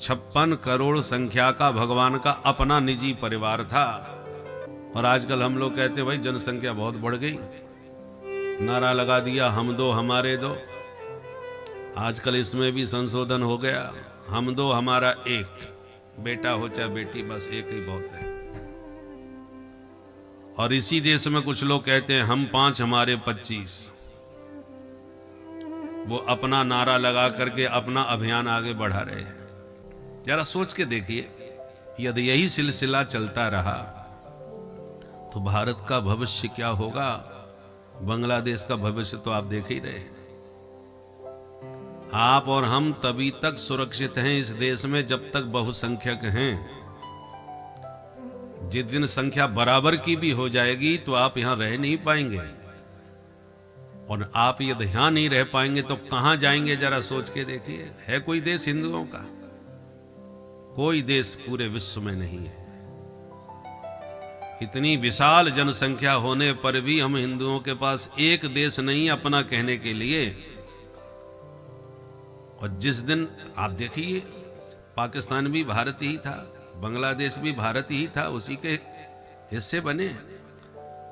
56 करोड़ संख्या का भगवान का अपना निजी परिवार था। और आजकल हम लोग कहते भाई जनसंख्या बहुत बढ़ गई, नारा लगा दिया हम दो हमारे दो। आजकल इसमें भी संशोधन हो गया, हम दो हमारा एक, बेटा हो चाहे बेटी बस एक ही बहुत है। और इसी देश में कुछ लोग कहते हैं हम 5 हमारे 25। वो अपना नारा लगा करके अपना अभियान आगे बढ़ा रहे हैं। जरा सोच के देखिए, यदि यही सिलसिला चलता रहा तो भारत का भविष्य क्या होगा, बांग्लादेश का भविष्य तो आप देख ही रहे हैं। आप और हम तभी तक सुरक्षित हैं इस देश में जब तक बहुसंख्यक हैं। जिस दिन संख्या बराबर की भी हो जाएगी तो आप यहां रह नहीं पाएंगे, और आप यदि यहां नहीं रह पाएंगे तो कहां जाएंगे, जरा सोच के देखिए। है कोई देश हिंदुओं का? कोई देश पूरे विश्व में नहीं है। इतनी विशाल जनसंख्या होने पर भी हम हिंदुओं के पास एक देश नहीं अपना कहने के लिए। और जिस दिन आप देखिए, पाकिस्तान भी भारत ही था, बांग्लादेश भी भारत ही था, उसी के हिस्से बने।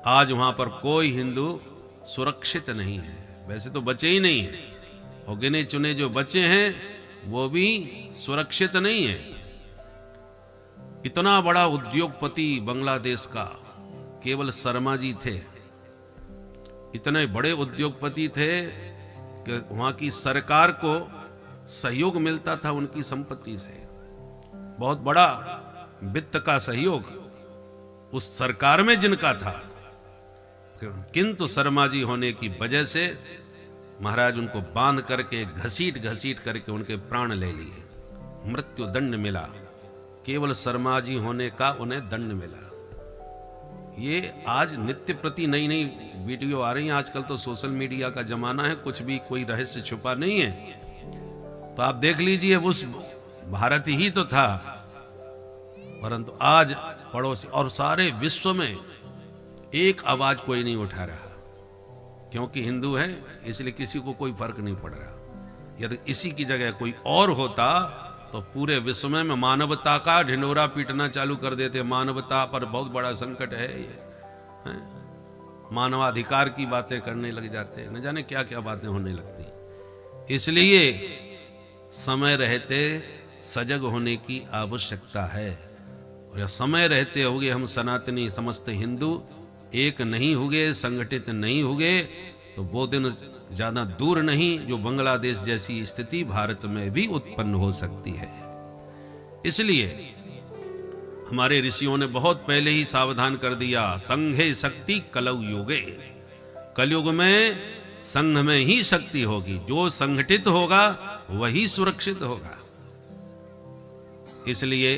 आज वहां पर कोई हिंदू सुरक्षित नहीं है, वैसे तो बचे ही नहीं है, और गिने चुने जो बचे हैं वो भी सुरक्षित नहीं है। इतना बड़ा उद्योगपति बांग्लादेश का केवल शर्मा जी थे। इतने बड़े उद्योगपति थे कि वहां की सरकार को सहयोग मिलता था उनकी संपत्ति से, बहुत बड़ा वित्त का सहयोग उस सरकार में जिनका था। किंतु शर्मा जी होने की वजह से महाराज उनको बांध करके घसीट घसीट करके उनके प्राण ले लिए, मृत्यु दंड मिला। केवल शर्मा जी होने का उन्हें दंड मिला। ये आज नित्य प्रति नई नई वीडियो आ रही हैं। आजकल तो सोशल मीडिया का जमाना है, कुछ भी कोई रहस्य छुपा नहीं है। तो आप देख लीजिए, उस भारत ही तो था, परंतु आज पड़ोसी और सारे विश्व में एक आवाज कोई नहीं उठा रहा, क्योंकि हिंदू है इसलिए किसी को कोई फर्क नहीं पड़ रहा। यदि इसी की जगह कोई और होता तो पूरे विश्व में मानवता का ढिंढोरा पीटना चालू कर देते। मानवता पर बहुत बड़ा संकट है ये, है? मानवाधिकार की बातें करने लग जाते, न जाने क्या क्या बातें होने लगती। इसलिए समय रहते सजग होने की आवश्यकता है। और समय रहते हुए हम सनातनी समस्त हिंदू एक नहीं हुए, संगठित नहीं हुए, तो वो दिन ज्यादा दूर नहीं जो बांग्लादेश जैसी स्थिति भारत में भी उत्पन्न हो सकती है। इसलिए हमारे ऋषियों ने बहुत पहले ही सावधान कर दिया, संघे शक्ति कलौ युगे। कलयुग में संघ में ही शक्ति होगी, जो संगठित होगा वही सुरक्षित होगा। इसलिए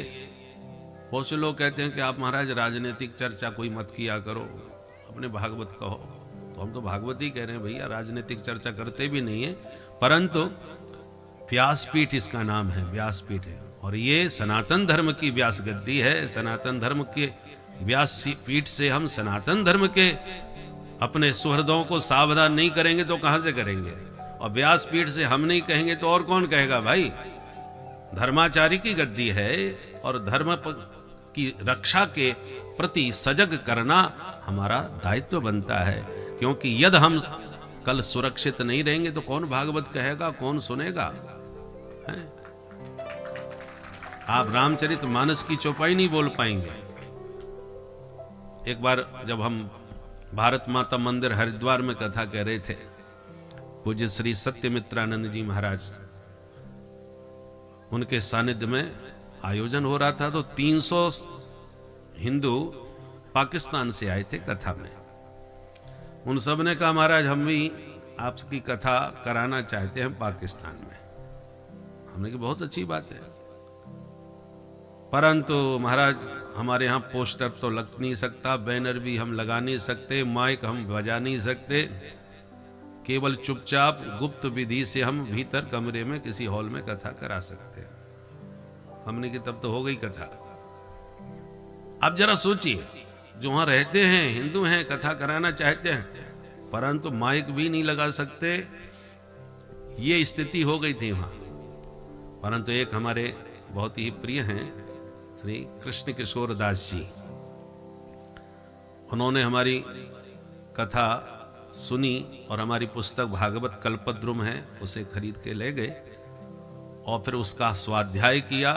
बहुत से लोग कहते हैं कि आप महाराज राजनीतिक चर्चा कोई मत किया करो, अपने भागवत कहो। तो हम तो भागवत ही कह रहे हैं भैया, राजनीतिक चर्चा करते भी नहीं है। परंतु व्यासपीठ इसका नाम है, व्यासपीठ है, और ये सनातन धर्म की व्यास गद्दी है। सनातन धर्म के व्यासपीठ से हम सनातन धर्म के अपने सुहृदों को सावधान नहीं करेंगे तो कहां से करेंगे? और व्यासपीठ से हम नहीं कहेंगे तो और कौन कहेगा भाई? धर्माचारी की गद्दी है, और धर्म की रक्षा के प्रति सजग करना हमारा दायित्व बनता है। क्योंकि यदि हम कल सुरक्षित नहीं रहेंगे तो कौन भागवत कहेगा, कौन सुनेगा? है? आप रामचरितमानस की चौपाई नहीं बोल पाएंगे। एक बार जब हम भारत माता मंदिर हरिद्वार में कथा कह रहे थे, पूज्य श्री सत्यमित्रानंद जी महाराज उनके सानिध्य में आयोजन हो रहा था, तो 300 हिंदू पाकिस्तान से आए थे कथा में। उन सब ने कहा महाराज हम भी आपकी कथा कराना चाहते हैं पाकिस्तान में। हमने कहा बहुत अच्छी बात है, परंतु महाराज हमारे यहाँ पोस्टर तो लग नहीं सकता, बैनर भी हम लगा नहीं सकते, माइक हम बजा नहीं सकते, केवल चुपचाप गुप्त विधि से हम भीतर कमरे में किसी हॉल में कथा करा सकते हैं। हमने की तब तो हो गई कथा। अब जरा सोचिए, जो वहां रहते हैं हिंदू हैं, कथा कराना चाहते हैं, परंतु माइक भी नहीं लगा सकते, ये स्थिति हो गई थी वहां। परंतु एक हमारे बहुत ही प्रिय हैं, श्री कृष्ण किशोर दास जी। उन्होंने हमारी कथा सुनी और हमारी पुस्तक भागवत कल्पद्रुम है उसे खरीद के ले गए और फिर उसका स्वाध्याय किया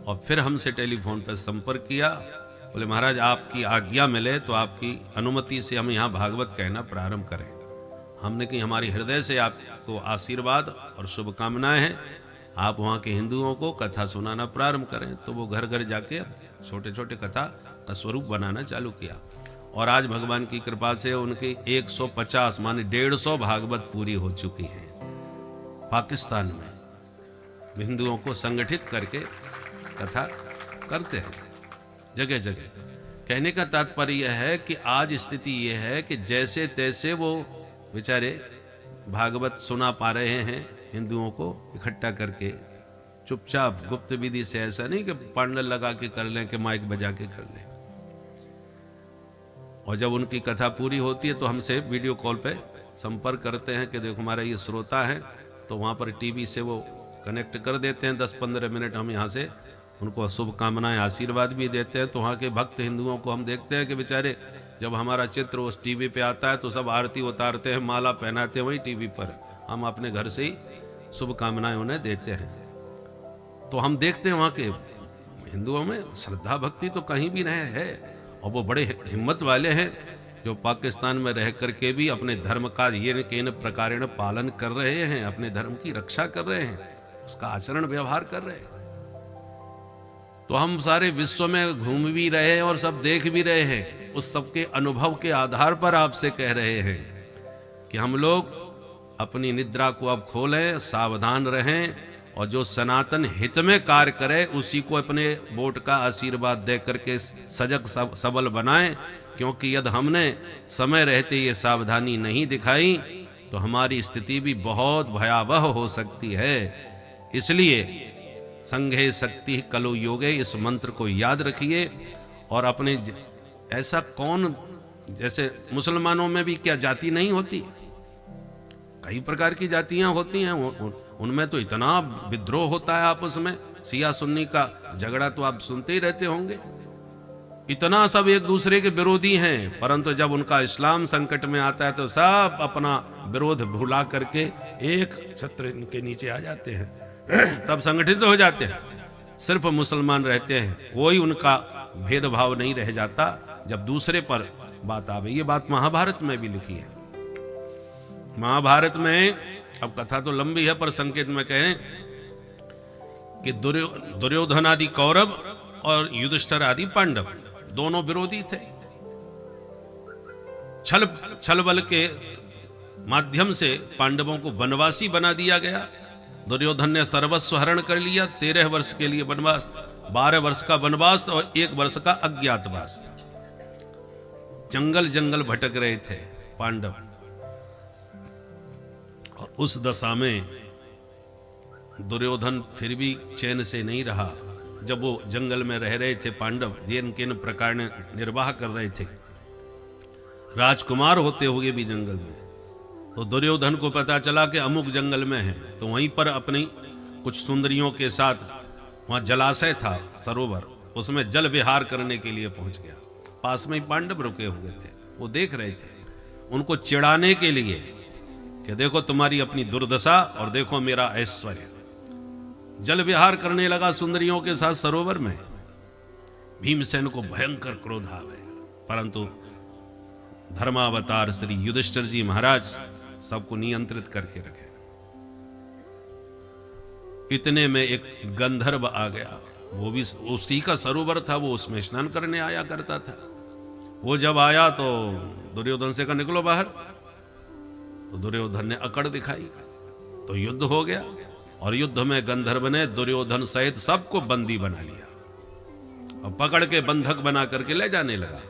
और फिर हमसे टेलीफोन पर संपर्क किया। बोले महाराज आपकी आज्ञा मिले तो आपकी अनुमति से हम यहाँ भागवत कहना प्रारंभ करें। हमने कहा हमारी हृदय से आपको आशीर्वाद और शुभकामनाएं हैं, आप वहाँ के हिंदुओं को कथा सुनाना प्रारंभ करें। तो वो घर घर जाके छोटे छोटे कथा का स्वरूप बनाना चालू किया और आज भगवान की कृपा से उनकी 150 माने 150 भागवत पूरी हो चुकी हैं। पाकिस्तान में हिंदुओं को संगठित करके कथा करते हैं जगह जगह। कहने का तात्पर्य यह है कि आज स्थिति यह है कि जैसे तैसे वो बेचारे भागवत सुना पा रहे हैं हिंदुओं को इकट्ठा करके चुपचाप गुप्त विधि से। ऐसा नहीं कि पांडल लगा के कर लें कि माइक बजा के कर लें। और जब उनकी कथा पूरी होती है तो हमसे वीडियो कॉल पे संपर्क करते हैं कि देखो हमारा ये श्रोता है, तो वहाँ पर टीवी से वो कनेक्ट कर देते हैं। 10-15 मिनट हम यहाँ से उनको शुभकामनाएं आशीर्वाद भी देते हैं। तो वहाँ के भक्त हिंदुओं को हम देखते हैं कि बेचारे जब हमारा चित्र उस टीवी पे आता है तो सब आरती उतारते हैं, माला पहनाते हैं वही टीवी पर। हम अपने घर से ही शुभकामनाएं उन्हें देते हैं। तो हम देखते हैं वहाँ के हिंदुओं में श्रद्धा भक्ति तो कहीं भी नहीं है और वो बड़े हिम्मत वाले हैं जो पाकिस्तान में रह करके भी अपने धर्म का ये केन प्रकारेण पालन कर रहे हैं, अपने धर्म की रक्षा कर रहे हैं, उसका आचरण व्यवहार कर रहे हैं। तो हम सारे विश्व में घूम भी रहे हैं और सब देख भी रहे हैं। उस सबके अनुभव के आधार पर आपसे कह रहे हैं कि हम लोग अपनी निद्रा को अब खोलें, सावधान रहें और जो सनातन हित में कार्य करे उसी को अपने वोट का आशीर्वाद दे करके सजग सबल बनाएं। क्योंकि यदि हमने समय रहते ये सावधानी नहीं दिखाई तो हमारी स्थिति भी बहुत भयावह हो सकती है। इसलिए संघे शक्ति कलो योगे, इस मंत्र को याद रखिए। और अपने ऐसा कौन, जैसे मुसलमानों में भी क्या जाति नहीं होती, कई प्रकार की जातियां होती हैं, उनमें तो इतना विद्रोह होता है आपस में, सिया सुन्नी का झगड़ा तो आप सुनते ही रहते होंगे। इतना सब एक दूसरे के विरोधी हैं, परंतु जब उनका इस्लाम संकट में आता है तो सब अपना विरोध भुला करके एक छत्र के नीचे आ जाते हैं, सब संगठित हो जाते हैं। सिर्फ मुसलमान रहते हैं, कोई उनका भेदभाव नहीं रह जाता जब दूसरे पर बात आवे। ये बात महाभारत में भी लिखी है। महाभारत में, अब कथा तो लंबी है पर संकेत में कहें कि दुर्योधन आदि कौरव और युधिष्ठिर आदि पांडव दोनों विरोधी थे। छल बल के माध्यम से पांडवों को वनवासी बना दिया गया। दुर्योधन ने सर्वस्व हरण कर लिया। 13 वर्ष के लिए वनवास, 12 वर्ष का वनवास और 1 वर्ष का अज्ञातवास। जंगल जंगल भटक रहे थे पांडव। और उस दशा में दुर्योधन फिर भी चैन से नहीं रहा। जब वो जंगल में रह रहे थे पांडव, जिन किन प्रकार ने निर्वाह कर रहे थे, राजकुमार होते हुए भी जंगल में, तो दुर्योधन को पता चला कि अमुक जंगल में है, तो वहीं पर अपनी कुछ सुंदरियों के साथ, वहां जलाशय था, सरोवर, उसमें जल विहार करने के लिए पहुंच गया। पास में ही पांडव रुके हुए थे, वो देख रहे थे। उनको चिढ़ाने के लिए कि देखो तुम्हारी अपनी दुर्दशा और देखो मेरा ऐश्वर्य। जल विहार करने लगा सुंदरियों के साथ सरोवर में। भीमसेन को भयंकर क्रोध आ गया, परंतु धर्मावतार श्री युधिष्ठिर जी महाराज सबको नियंत्रित करके रखे। इतने में एक गंधर्व आ गया, वो भी उसी का सरोवर था, वो उसमें स्नान करने आया करता था। वो जब आया तो दुर्योधन से कहा निकलो बाहर। तो दुर्योधन ने अकड़ दिखाई, तो युद्ध हो गया। और युद्ध में गंधर्व ने दुर्योधन सहित सबको बंदी बना लिया और पकड़ के बंधक बना करके ले जाने लगा।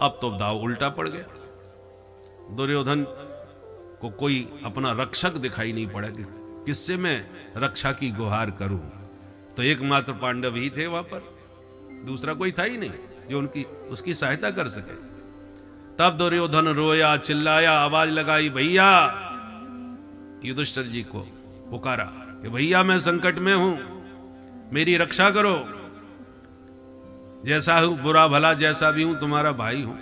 अब तो दाव उल्टा पड़ गया। दुर्योधन को कोई अपना रक्षक दिखाई नहीं पड़ा कि किससे मैं रक्षा की गुहार करूं। तो एकमात्र पांडव ही थे वहां पर, दूसरा कोई था ही नहीं जो उसकी सहायता कर सके। तब दुर्योधन रोया, चिल्लाया, आवाज लगाई, भैया, युधिष्ठिर जी को पुकारा कि भैया मैं संकट में हूं, मेरी रक्षा करो, जैसा हूं बुरा भला जैसा भी हूं तुम्हारा भाई हूं।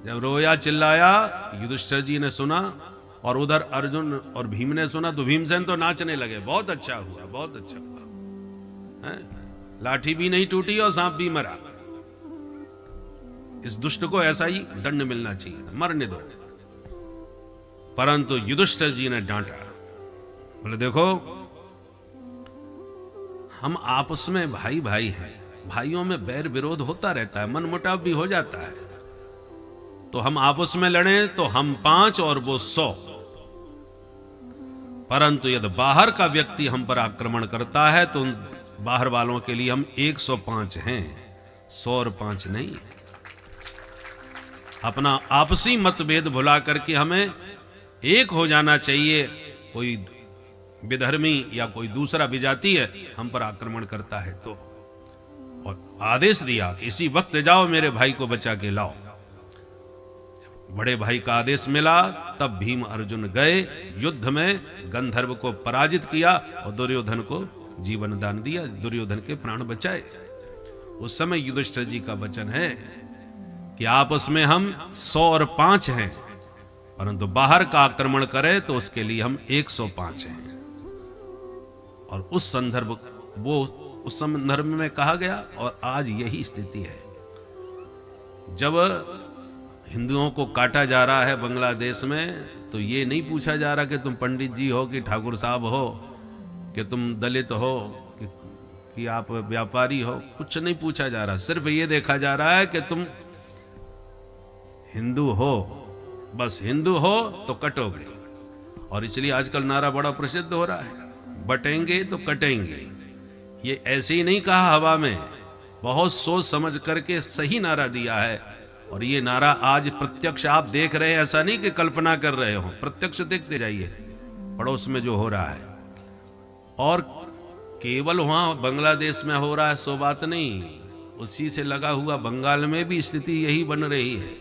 जब रोया चिल्लाया युधिष्ठिर जी ने सुना और उधर अर्जुन और भीम ने सुना तो भीमसेन तो नाचने लगे, बहुत अच्छा हुआ, बहुत अच्छा हुआ है? लाठी भी नहीं टूटी और सांप भी मरा। इस दुष्ट को ऐसा ही दंड मिलना चाहिए, मरने दो। परंतु युधिष्ठिर जी ने डांटा, बोले देखो हम आपस में भाई भाई हैं, भाइयों में बैर विरोध होता रहता है, मनमुटाव भी हो जाता है, तो हम आपस में लड़ें तो हम 5 और वो 100, परंतु यदि बाहर का व्यक्ति हम पर आक्रमण करता है तो उन बाहर वालों के लिए हम 105 हैं, 100 और 5 नहीं। अपना आपसी मतभेद भुला करके हमें एक हो जाना चाहिए। कोई विधर्मी या कोई दूसरा विजातीय हम पर आक्रमण करता है तो, और आदेश दिया कि इसी वक्त जाओ मेरे भाई को बचा के लाओ। बड़े भाई का आदेश मिला तब भीम अर्जुन गए, युद्ध में गंधर्व को पराजित किया और दुर्योधन को जीवन दान दिया, दुर्योधन के प्राण बचाए। उस समय युधिष्ठिर जी का वचन है कि आपस में हम 100 और 5 हैं, परंतु बाहर का आक्रमण करे तो उसके लिए हम 105 हैं। और उस संदर्भ में कहा गया, और आज यही स्थिति है। जब हिंदुओं को काटा जा रहा है बांग्लादेश में, तो ये नहीं पूछा जा रहा कि तुम पंडित जी हो कि ठाकुर साहब हो, कि तुम दलित हो कि आप व्यापारी हो, कुछ नहीं पूछा जा रहा। सिर्फ ये देखा जा रहा है कि तुम हिंदू हो, बस हिंदू हो तो कटोगे। और इसलिए आजकल नारा बड़ा प्रसिद्ध हो रहा है, बटेंगे तो कटेंगे। ये ऐसे ही नहीं कहा हवा में, बहुत सोच समझ करके सही नारा दिया है। और ये नारा आज प्रत्यक्ष आप देख रहे हैं, ऐसा नहीं कि कल्पना कर रहे हो, प्रत्यक्ष देखते जाइए पड़ोस में जो हो रहा है। और केवल वहां बांग्लादेश में हो रहा है सो बात नहीं, उसी से लगा हुआ बंगाल में भी स्थिति यही बन रही है।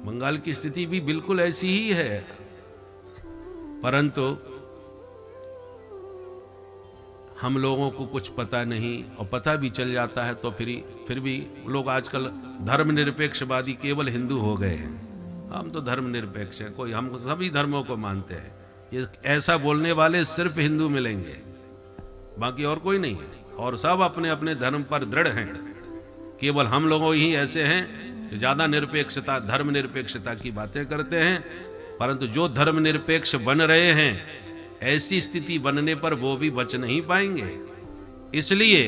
बंगाल की स्थिति भी बिल्कुल ऐसी ही है, परंतु हम लोगों को कुछ पता नहीं, और पता भी चल जाता है तो फिर भी लोग आजकल धर्मनिरपेक्षवादी केवल हिंदू हो गए हैं। हम तो धर्मनिरपेक्ष हैं, कोई हम सभी धर्मों को मानते हैं। ये ऐसा बोलने वाले सिर्फ हिंदू मिलेंगे, बाकी और कोई नहीं है, और सब अपने अपने धर्म पर दृढ़ हैं। केवल हम लोग ही ऐसे हैं जो ज्यादा निरपेक्षता, धर्मनिरपेक्षता की बातें करते हैं, परंतु जो धर्मनिरपेक्ष बन रहे हैं ऐसी स्थिति बनने पर वो भी बच नहीं पाएंगे। इसलिए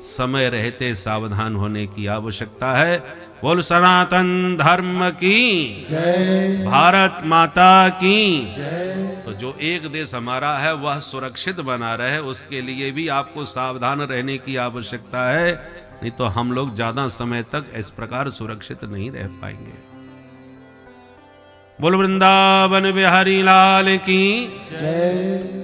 समय रहते सावधान होने की आवश्यकता है। बोल सनातन धर्म की जय, भारत माता की जय। तो जो एक देश हमारा है वह सुरक्षित बना रहे, उसके लिए भी आपको सावधान रहने की आवश्यकता है, नहीं तो हम लोग ज्यादा समय तक इस प्रकार सुरक्षित नहीं रह पाएंगे। बोल वृंदावन बिहारी लाल की जय।